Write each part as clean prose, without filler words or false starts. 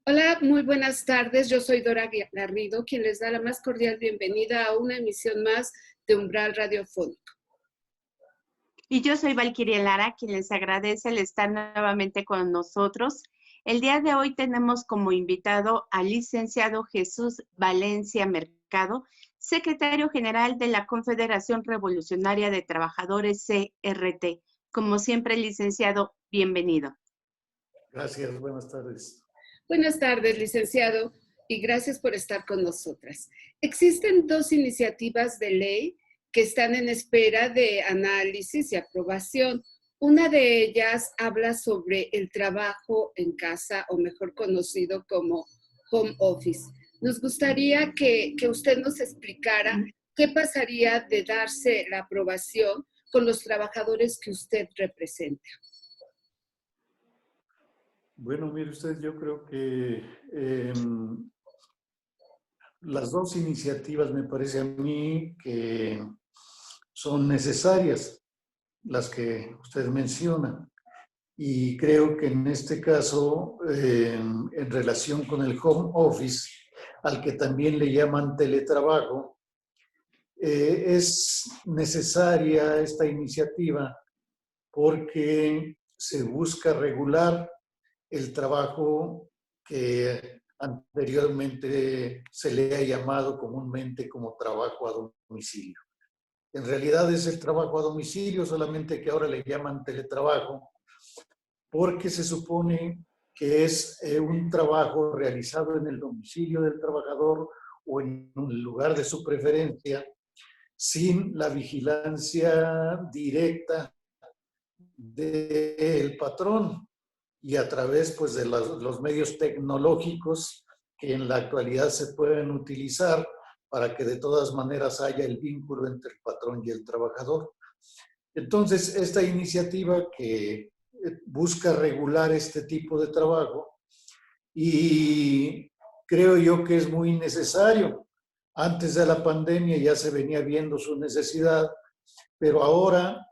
Hola, muy buenas tardes. Yo soy Dora Garrido, quien les da la más cordial bienvenida a una emisión más de Umbral Radiofónico. Y yo soy Valquiria Lara, quien les agradece el estar nuevamente con nosotros. El día de hoy tenemos como invitado al licenciado Jesús Valencia Mercado, secretario general de la Confederación Revolucionaria de Trabajadores CRT. Como siempre, licenciado, bienvenido. Gracias, buenas tardes. Buenas tardes, licenciado, y gracias por estar con nosotras. Existen dos iniciativas de ley que están en espera de análisis y aprobación. Una de ellas habla sobre el trabajo en casa, o mejor conocido como home office. Nos gustaría que usted nos explicara qué pasaría de darse la aprobación con los trabajadores que usted representa. Bueno, mire usted, yo creo que las dos iniciativas me parece a mí que son necesarias, las que usted menciona. Y creo que en este caso, en relación con el home office, al que también le llaman teletrabajo, es necesaria esta iniciativa porque se busca regular el trabajo que anteriormente se le ha llamado comúnmente como trabajo a domicilio. En realidad es el trabajo a domicilio, solamente que ahora le llaman teletrabajo, porque se supone que es un trabajo realizado en el domicilio del trabajador o en un lugar de su preferencia, sin la vigilancia directa del patrón y a través pues, de los medios tecnológicos que en la actualidad se pueden utilizar para que de todas maneras haya el vínculo entre el patrón y el trabajador. Entonces, esta iniciativa que busca regular este tipo de trabajo y creo yo que es muy necesario. Antes de la pandemia ya se venía viendo su necesidad, pero ahora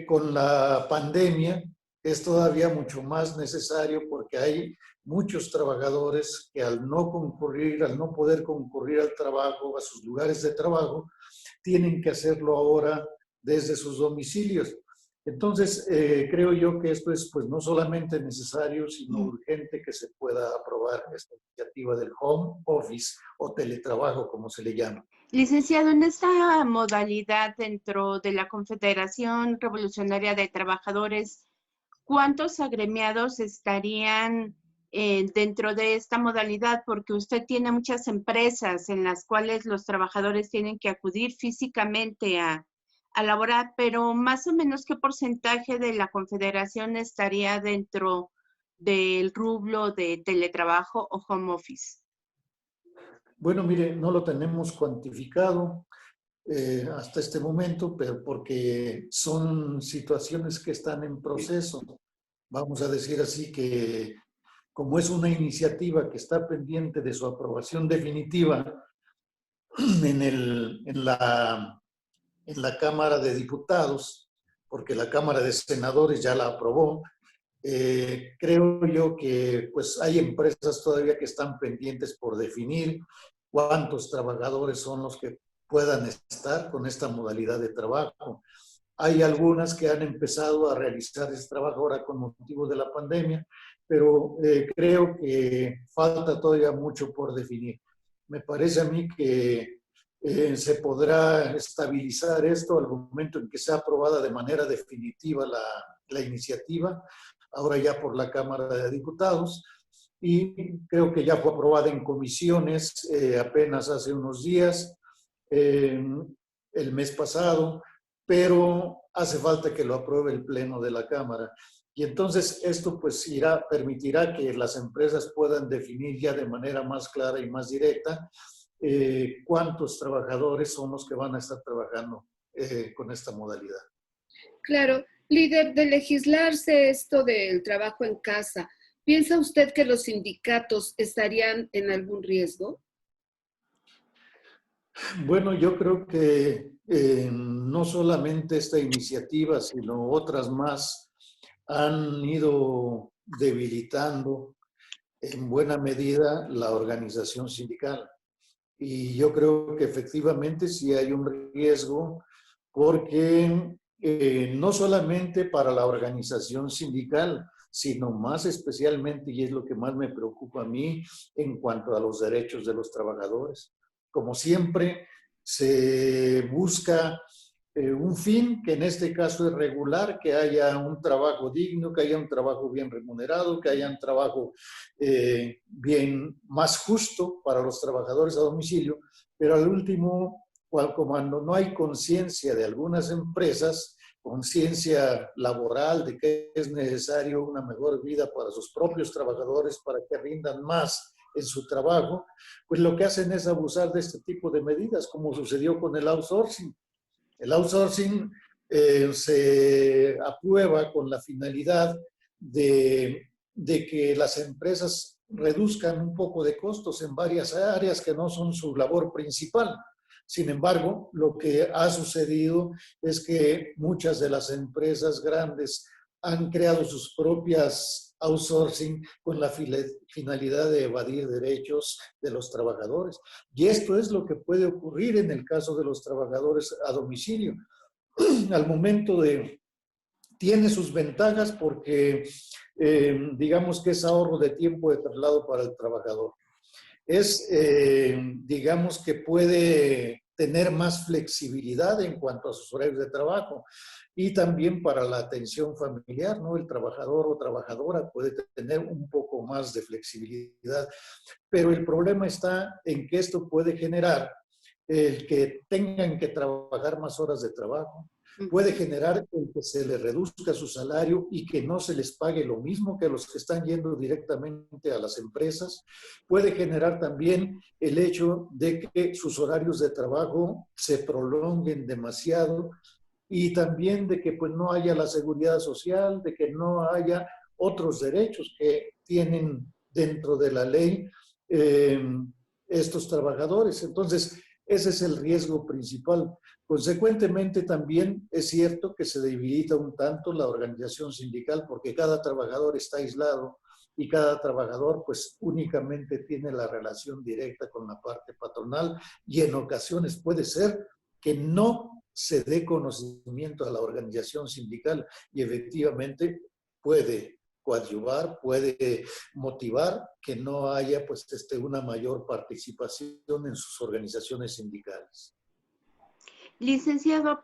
con la pandemia es todavía mucho más necesario porque hay muchos trabajadores que al no concurrir, al no poder concurrir al trabajo, a sus lugares de trabajo, tienen que hacerlo ahora desde sus domicilios. Entonces, creo yo que esto es pues no solamente necesario, sino urgente que se pueda aprobar esta iniciativa del home office o teletrabajo, como se le llama. Licenciado, en esta modalidad dentro de la Confederación Revolucionaria de Trabajadores, ¿cuántos agremiados estarían dentro de esta modalidad? Porque usted tiene muchas empresas en las cuales los trabajadores tienen que acudir físicamente a laborar, pero más o menos ¿qué porcentaje de la Confederación estaría dentro del rublo de teletrabajo o home office? Bueno, mire, no lo tenemos cuantificado hasta este momento, pero porque son situaciones que están en proceso. Vamos a decir así que como es una iniciativa que está pendiente de su aprobación definitiva en la Cámara de Diputados, porque la Cámara de Senadores ya la aprobó, creo yo que pues hay empresas todavía que están pendientes por definir cuántos trabajadores son los que puedan estar con esta modalidad de trabajo. Hay algunas que han empezado a realizar este trabajo ahora con motivo de la pandemia, pero creo que falta todavía mucho por definir. Me parece a mí que se podrá estabilizar esto al momento en que sea aprobada de manera definitiva la iniciativa, ahora ya por la Cámara de Diputados, y creo que ya fue aprobada en comisiones apenas hace unos días, el mes pasado, pero hace falta que lo apruebe el Pleno de la Cámara. Y entonces esto pues permitirá que las empresas puedan definir ya de manera más clara y más directa cuántos trabajadores son los que van a estar trabajando con esta modalidad. Claro, líder, de legislarse esto del trabajo en casa, ¿piensa usted que los sindicatos estarían en algún riesgo? Bueno, yo creo que no solamente esta iniciativa, sino otras más han ido debilitando en buena medida la organización sindical. Y yo creo que efectivamente sí hay un riesgo porque no solamente para la organización sindical, sino más especialmente, y es lo que más me preocupa a mí, en cuanto a los derechos de los trabajadores. Como siempre, se busca un fin, que en este caso es regular, que haya un trabajo digno, que haya un trabajo bien remunerado, que haya un trabajo bien más justo para los trabajadores a domicilio, pero al último, cuando no hay conciencia de algunas empresas, conciencia laboral de que es necesario una mejor vida para sus propios trabajadores, para que rindan más en su trabajo, pues lo que hacen es abusar de este tipo de medidas, como sucedió con el outsourcing. El outsourcing se aprueba con la finalidad de que las empresas reduzcan un poco de costos en varias áreas que no son su labor principal. Sin embargo, lo que ha sucedido es que muchas de las empresas grandes han creado sus propias outsourcing con la finalidad de evadir derechos de los trabajadores. Y esto es lo que puede ocurrir en el caso de los trabajadores a domicilio. Al momento de... Tiene sus ventajas porque digamos que es ahorro de tiempo de traslado para el trabajador. Digamos que puede tener más flexibilidad en cuanto a sus horarios de trabajo y también para la atención familiar, ¿no? El trabajador o trabajadora puede tener un poco más de flexibilidad, pero el problema está en que esto puede generar el que tengan que trabajar más horas de trabajo, puede generar el que se les reduzca su salario y que no se les pague lo mismo que a los que están yendo directamente a las empresas, puede generar también el hecho de que sus horarios de trabajo se prolonguen demasiado y también de que pues no haya la seguridad social, de que no haya otros derechos que tienen dentro de la ley estos trabajadores. Entonces, ese es el riesgo principal. Consecuentemente, también es cierto que se debilita un tanto la organización sindical porque cada trabajador está aislado y cada trabajador pues únicamente tiene la relación directa con la parte patronal y en ocasiones puede ser que no se dé conocimiento a la organización sindical y efectivamente puede coadyuvar, puede motivar que no haya pues una mayor participación en sus organizaciones sindicales. Licenciado,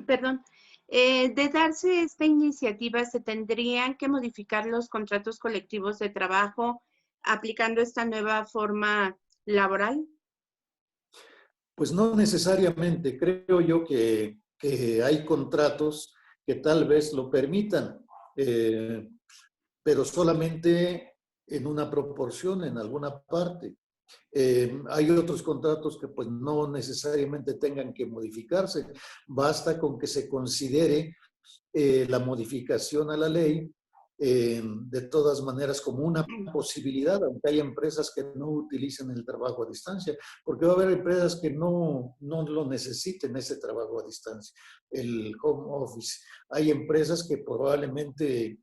perdón, de darse esta iniciativa, ¿se tendrían que modificar los contratos colectivos de trabajo aplicando esta nueva forma laboral? Pues no necesariamente. Creo yo que hay contratos que tal vez lo permitan, pero solamente en una proporción, en alguna parte. Hay otros contratos que pues no necesariamente tengan que modificarse, basta con que se considere la modificación a la ley de todas maneras como una posibilidad, aunque hay empresas que no utilicen el trabajo a distancia, porque va a haber empresas que no lo necesiten ese trabajo a distancia, el home office. Hay empresas que probablemente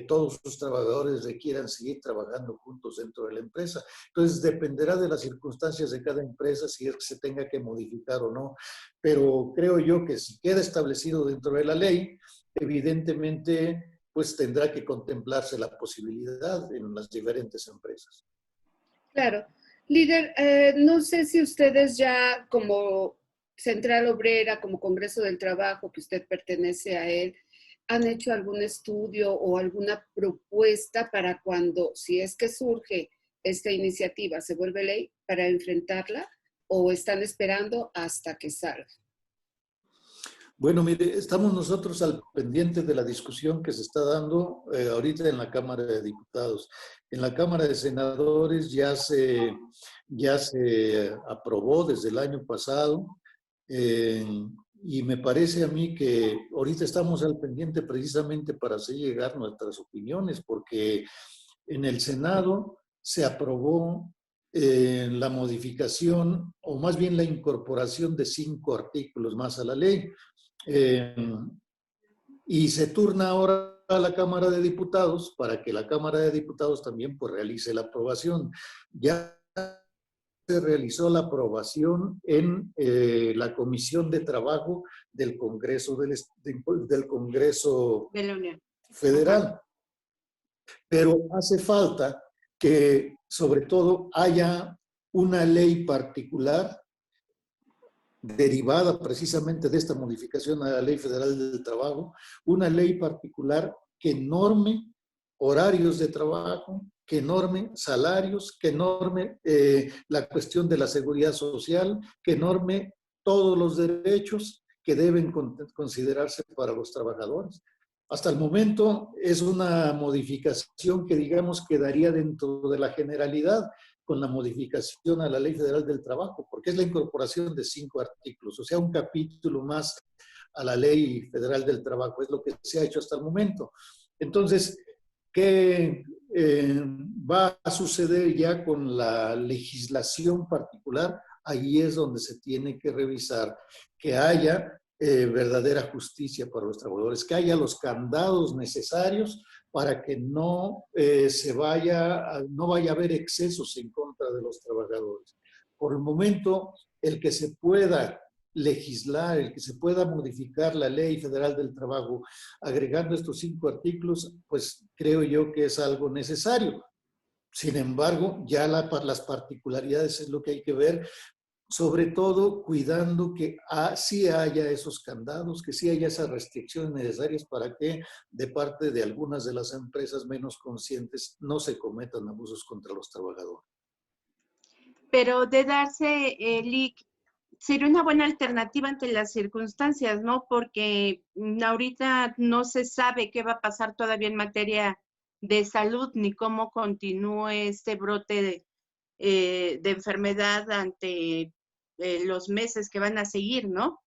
todos sus trabajadores requieran seguir trabajando juntos dentro de la empresa. Entonces dependerá de las circunstancias de cada empresa si es que se tenga que modificar o no, pero creo yo que si queda establecido dentro de la ley, evidentemente pues tendrá que contemplarse la posibilidad en las diferentes empresas. Claro. Líder, no sé si ustedes ya como Central Obrera, como Congreso del Trabajo, que usted pertenece a él, han hecho algún estudio o alguna propuesta para cuando, si es que surge esta iniciativa, se vuelve ley para enfrentarla o están esperando hasta que salga. Bueno, mire, estamos nosotros al pendiente de la discusión que se está dando ahorita en la Cámara de Diputados. En la Cámara de Senadores ya se aprobó desde el año pasado y me parece a mí que ahorita estamos al pendiente precisamente para hacer llegar nuestras opiniones, porque en el Senado se aprobó la modificación, o más bien la incorporación de 5 artículos más a la ley. Y se turna ahora a la Cámara de Diputados para que la Cámara de Diputados también pues realice la aprobación. Ya se realizó la aprobación en la Comisión de Trabajo del Congreso del Congreso De la Unión. Federal. Ajá. Pero hace falta que, sobre todo, haya una ley particular derivada precisamente de esta modificación a la Ley Federal del Trabajo, una ley particular que norme horarios de trabajo, que norme salarios, que norme la cuestión de la seguridad social, que norme todos los derechos que deben considerarse para los trabajadores. Hasta el momento es una modificación que, digamos, quedaría dentro de la generalidad con la modificación a la Ley Federal del Trabajo, porque es la incorporación de 5 artículos, o sea, un capítulo más a la Ley Federal del Trabajo, es lo que se ha hecho hasta el momento. Entonces, ¿qué va a suceder ya con la legislación particular? Ahí es donde se tiene que revisar que haya verdadera justicia para los trabajadores, que haya los candados necesarios para que no no vaya a haber excesos en contra de los trabajadores. Por el momento, el que se pueda legislar, el que se pueda modificar la Ley Federal del Trabajo, agregando estos 5 artículos, pues creo yo que es algo necesario. Sin embargo, ya las particularidades es lo que hay que ver, sobre todo cuidando que sí haya esos candados, que sí haya esas restricciones necesarias para que de parte de algunas de las empresas menos conscientes no se cometan abusos contra los trabajadores. Pero de darse, LIC, sería una buena alternativa ante las circunstancias, ¿no? Porque ahorita no se sabe qué va a pasar todavía en materia de salud, ni cómo continúe este brote de enfermedad ante los meses que van a seguir, ¿no?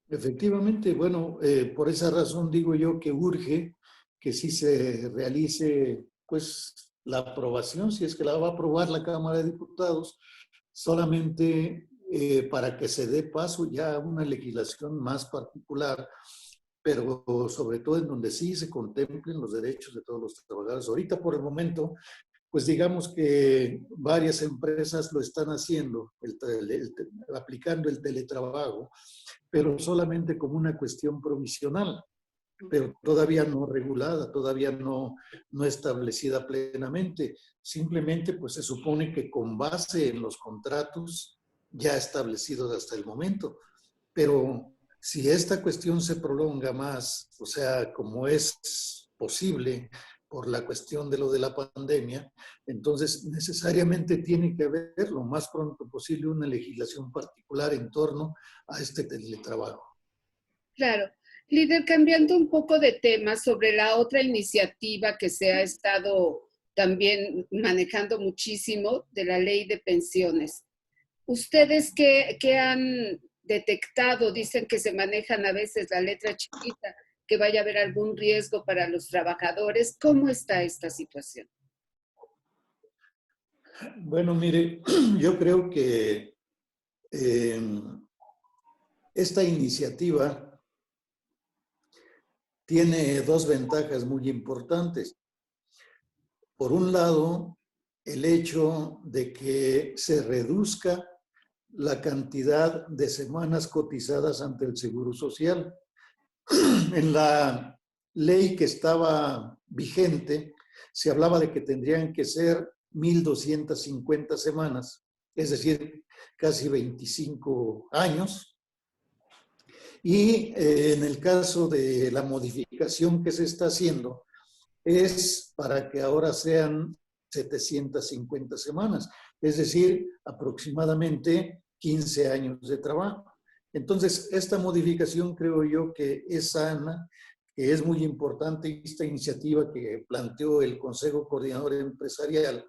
Efectivamente, bueno, por esa razón digo yo que urge que sí se realice pues la aprobación, si es que la va a aprobar la Cámara de Diputados, solamente para que se dé paso ya a una legislación más particular, pero sobre todo en donde sí se contemplen los derechos de todos los trabajadores. Ahorita por el momento, pues digamos que varias empresas lo están haciendo, aplicando el teletrabajo, pero solamente como una cuestión provisional, pero todavía no regulada, todavía no establecida plenamente. Simplemente pues se supone que con base en los contratos ya establecidos hasta el momento. Pero si esta cuestión se prolonga más, o sea, como es posible por la cuestión de lo de la pandemia, entonces necesariamente tiene que haber lo más pronto posible una legislación particular en torno a este teletrabajo. Claro. Líder, cambiando un poco de tema sobre la otra iniciativa que se ha estado también manejando muchísimo de la ley de pensiones. ¿Ustedes qué han detectado? Dicen que se manejan a veces la letra chiquita, que vaya a haber algún riesgo para los trabajadores. ¿Cómo está esta situación? Bueno, mire, yo creo que esta iniciativa tiene 2 ventajas muy importantes. Por un lado, el hecho de que se reduzca la cantidad de semanas cotizadas ante el Seguro Social. En la ley que estaba vigente, se hablaba de que tendrían que ser 1,250 semanas, es decir, casi 25 años. Y en el caso de la modificación que se está haciendo, es para que ahora sean 750 semanas, es decir, aproximadamente 15 años de trabajo. Entonces, esta modificación creo yo que es sana, que es muy importante esta iniciativa que planteó el Consejo Coordinador Empresarial,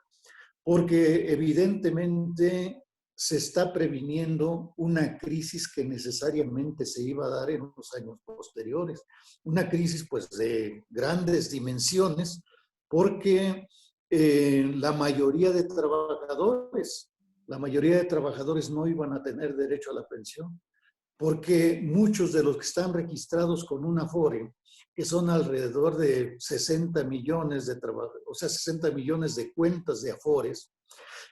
porque evidentemente se está previniendo una crisis que necesariamente se iba a dar en los años posteriores. Una crisis pues de grandes dimensiones, porque la mayoría de trabajadores no iban a tener derecho a la pensión, porque muchos de los que están registrados con una Afore que son alrededor de 60 millones de trabajadores, o sea, 60 millones de cuentas de Afores.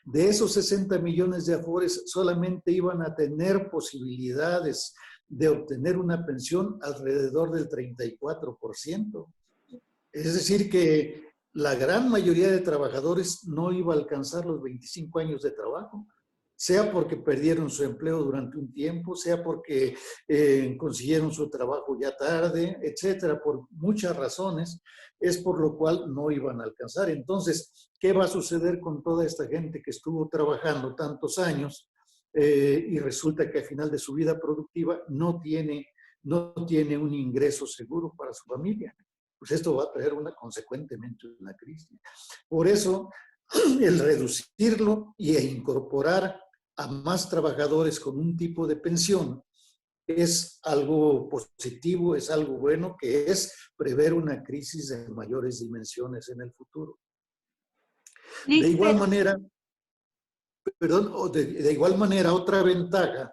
De esos 60 millones de Afores, solamente iban a tener posibilidades de obtener una pensión alrededor del 34%. Es decir, que la gran mayoría de trabajadores no iba a alcanzar los 25 años de trabajo, sea porque perdieron su empleo durante un tiempo, sea porque consiguieron su trabajo ya tarde, etcétera, por muchas razones, es por lo cual no iban a alcanzar. Entonces, ¿qué va a suceder con toda esta gente que estuvo trabajando tantos años y resulta que al final de su vida productiva no tiene un ingreso seguro para su familia? Pues esto va a traer consecuentemente una crisis. Por eso, el reducirlo e incorporar a más trabajadores con un tipo de pensión es algo positivo, es algo bueno, que es prever una crisis de mayores dimensiones en el futuro. De igual manera, de igual manera, otra ventaja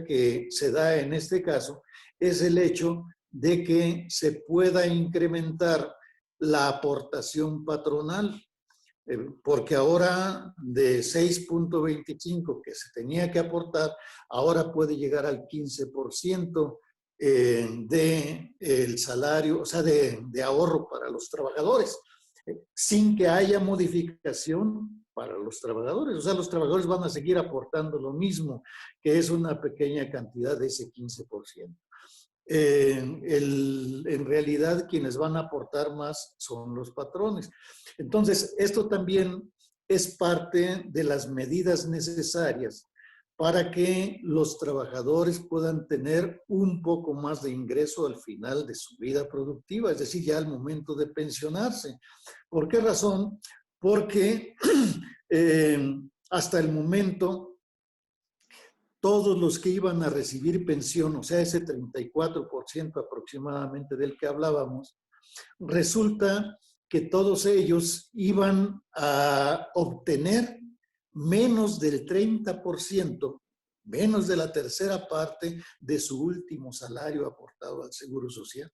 que se da en este caso es el hecho de que se pueda incrementar la aportación patronal, porque ahora de 6.25 que se tenía que aportar, ahora puede llegar al 15% del salario, o sea, de ahorro para los trabajadores, sin que haya modificación para los trabajadores. O sea, los trabajadores van a seguir aportando lo mismo, que es una pequeña cantidad de ese 15%. En realidad quienes van a aportar más son los patrones. Entonces, esto también es parte de las medidas necesarias para que los trabajadores puedan tener un poco más de ingreso al final de su vida productiva, es decir, ya al momento de pensionarse. ¿Por qué razón? Porque hasta el momento todos los que iban a recibir pensión, o sea, ese 34% aproximadamente del que hablábamos, resulta que todos ellos iban a obtener menos del 30%, menos de la tercera parte de su último salario aportado al Seguro Social.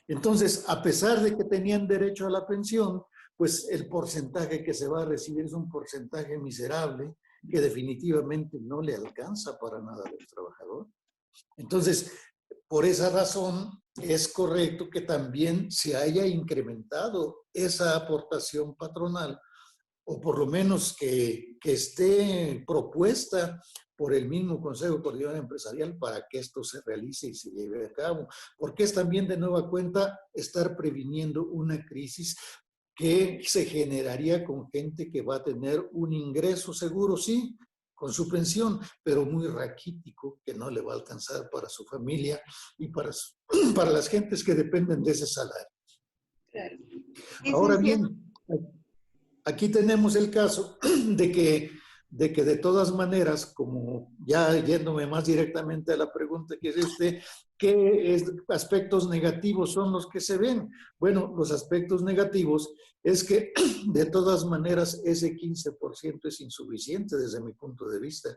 Entonces, a pesar de que tenían derecho a la pensión, pues el porcentaje que se va a recibir es un porcentaje miserable, que definitivamente no le alcanza para nada al trabajador. Entonces, por esa razón, es correcto que también se haya incrementado esa aportación patronal, o por lo menos que esté propuesta por el mismo Consejo Coordinador Empresarial para que esto se realice y se lleve a cabo. Porque es también de nueva cuenta estar previniendo una crisis que se generaría con gente que va a tener un ingreso seguro, sí, con su pensión, pero muy raquítico, que no le va a alcanzar para su familia y para las gentes que dependen de ese salario. Claro. Ahora bien, aquí tenemos el caso de que de todas maneras, como ya yéndome más directamente a la pregunta que es usted, ¿qué aspectos negativos son los que se ven? Bueno, los aspectos negativos es que de todas maneras ese 15% es insuficiente desde mi punto de vista,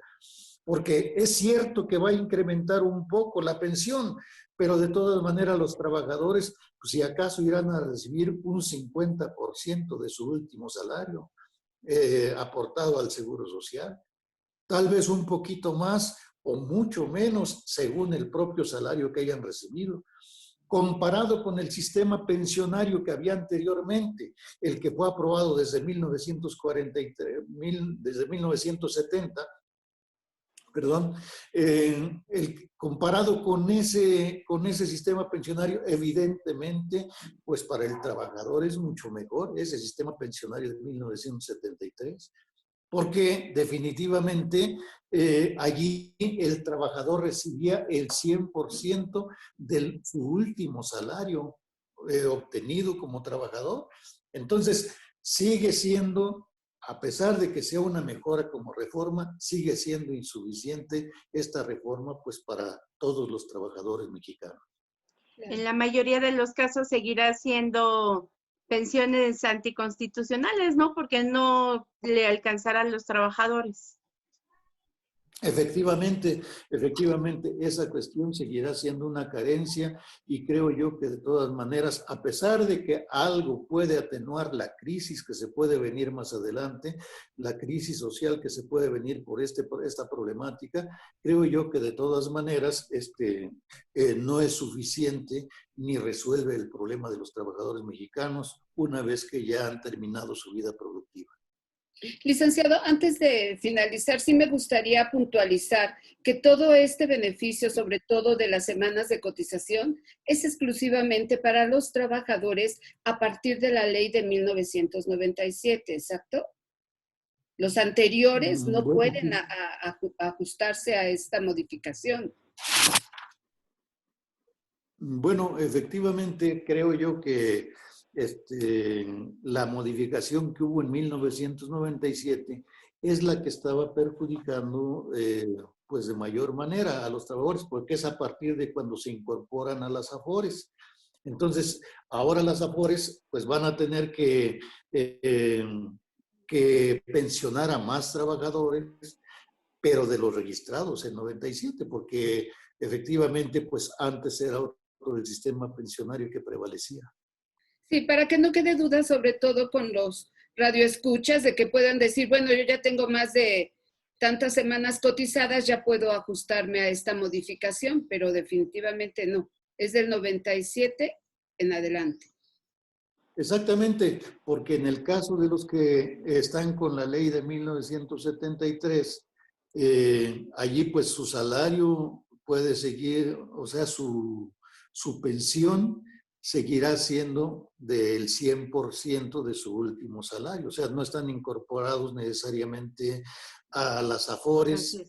porque es cierto que va a incrementar un poco la pensión, pero de todas maneras los trabajadores, pues si acaso irán a recibir un 50% de su último salario aportado al Seguro Social. Tal vez un poquito más o mucho menos según el propio salario que hayan recibido. Comparado con el sistema pensionario que había anteriormente, el que fue aprobado desde 1970, perdón, comparado con ese sistema pensionario, evidentemente, pues para el trabajador es mucho mejor ese sistema pensionario de 1973, porque definitivamente allí el trabajador recibía el 100% de su último salario obtenido como trabajador. Entonces, sigue siendo, a pesar de que sea una mejora como reforma, sigue siendo insuficiente esta reforma pues para todos los trabajadores mexicanos. En la mayoría de los casos seguirá siendo pensiones anticonstitucionales, ¿no? Porque no le alcanzarán a los trabajadores. Efectivamente, esa cuestión seguirá siendo una carencia y creo yo que de todas maneras, a pesar de que algo puede atenuar la crisis que se puede venir más adelante, la crisis social que se puede venir por esta problemática, creo yo que de todas maneras no es suficiente ni resuelve el problema de los trabajadores mexicanos una vez que ya han terminado su vida productiva. Licenciado, antes de finalizar, sí me gustaría puntualizar que todo este beneficio, sobre todo de las semanas de cotización, es exclusivamente para los trabajadores a partir de la ley de 1997, ¿exacto? Los anteriores no Bueno, pueden ajustarse a esta modificación. Bueno, efectivamente creo yo que la modificación que hubo en 1997 es la que estaba perjudicando pues de mayor manera a los trabajadores, porque es a partir de cuando se incorporan a las AFORES. Entonces, ahora las AFORES pues van a tener que pensionar a más trabajadores, pero de los registrados en 97, porque efectivamente pues antes era otro el sistema pensionario que prevalecía. Sí, para que no quede duda, sobre todo con los radioescuchas, de que puedan decir, bueno, yo ya tengo más de tantas semanas cotizadas, ya puedo ajustarme a esta modificación, pero definitivamente no. Es del 97 en adelante. Exactamente, porque en el caso de los que están con la ley de 1973, allí pues su salario puede seguir, o sea, su pensión seguirá siendo del 100% de su último salario. O sea, no están incorporados necesariamente a las AFORES,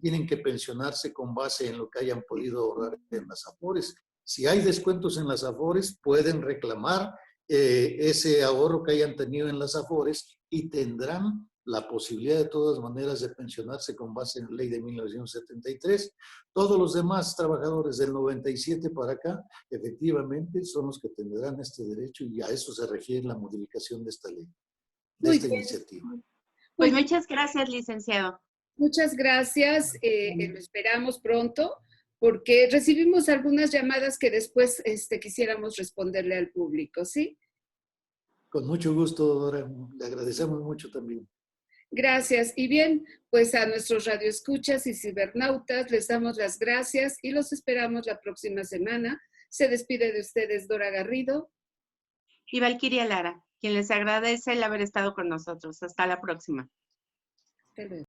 tienen que pensionarse con base en lo que hayan podido ahorrar en las AFORES. Si hay descuentos en las AFORES, pueden reclamar ese ahorro que hayan tenido en las AFORES y tendrán la posibilidad de todas maneras de pensionarse con base en la ley de 1973. Todos los demás trabajadores del 97 para acá, efectivamente, son los que tendrán este derecho y a eso se refiere la modificación de esta ley, de esta iniciativa. Pues muchas gracias, licenciado. Muchas gracias, lo esperamos pronto, porque recibimos algunas llamadas que después quisiéramos responderle al público, ¿sí? Con mucho gusto, Dora. Le agradecemos mucho también. Gracias. Y bien, pues a nuestros radioescuchas y cibernautas les damos las gracias y los esperamos la próxima semana. Se despide de ustedes Dora Garrido y Valquiria Lara, quien les agradece el haber estado con nosotros. Hasta la próxima. Hasta luego.